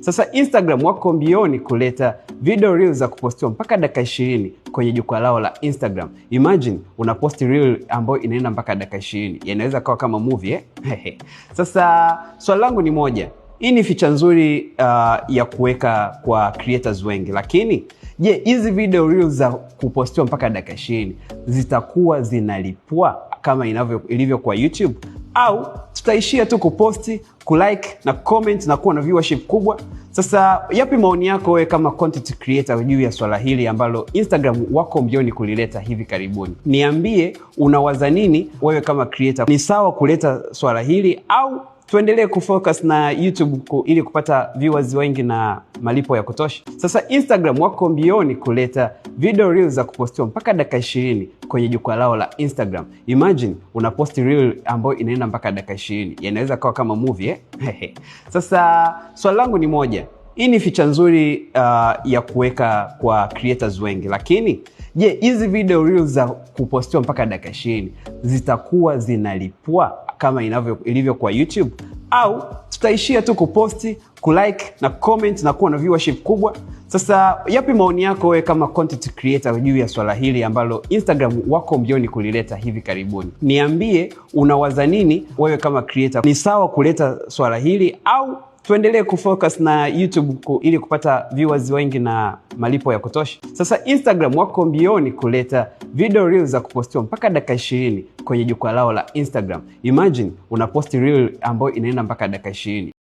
Sasa Instagram wako mbioni kuleta video reels za kupostiwa mpaka dakika 20 kwenye jukwaa lao la Instagram. Imagine unaposti reel ambayo inaenda mpaka dakika 20. Inaweza kawa kama movie Sasa swali langu ni moja. Hii ni feature nzuri ya kuweka kwa creators wengi, lakini je, hizi video reels za kupostiwa mpaka dakika 20 zitakuwa zinalipwa kama ilivyo kwa YouTube, au tutaishia tu kuposti, kulike na comment na kuwa na viewership kubwa? Sasa yapi maoni yako wewe kama content creator juu ya swala hili ambalo Instagram wako mbioni kulileta hivi karibuni? Niambie unawaza nini wewe kama creator. Ni sawa kuleta swala hili au tuendelee kufocus na YouTube ili kupata viewers wengi na malipo ya kutosha? Sasa Instagram wako mbioni kuleta video reels za kupostiwa mpaka dakika 20 kwenye jukwaa lao la Instagram. Imagine unaposti reel ambayo inaenda mpaka dakika 20. Inaweza kawa kama movie Sasa swali langu ni moja. Hii ni feature nzuri ya kuweka kwa creators wengi, lakini je, hizi video reels za kupostiwa mpaka dakika 20 zitakuwa zinalipwa kama ilivyo kwa YouTube, au tutaishia tu kuposti, kulike na comment na kuwa na viewership kubwa? Sasa yapi maoni yako wewe kama content creator juu ya swala hili ambalo Instagram wako mbioni kulileta hivi karibuni? Niambie unawaza nini wewe kama creator. Ni sawa kuleta swala hili au tuendelee kufocus na YouTube ili kupata viewers wengi na malipo ya kutosha? Sasa Instagram wako mbioni kuleta video reels za kupostiwa mpaka dakika 20 kwenye jukwaa lao la Instagram. Imagine unaposti reel ambayo inaenda mpaka dakika 20.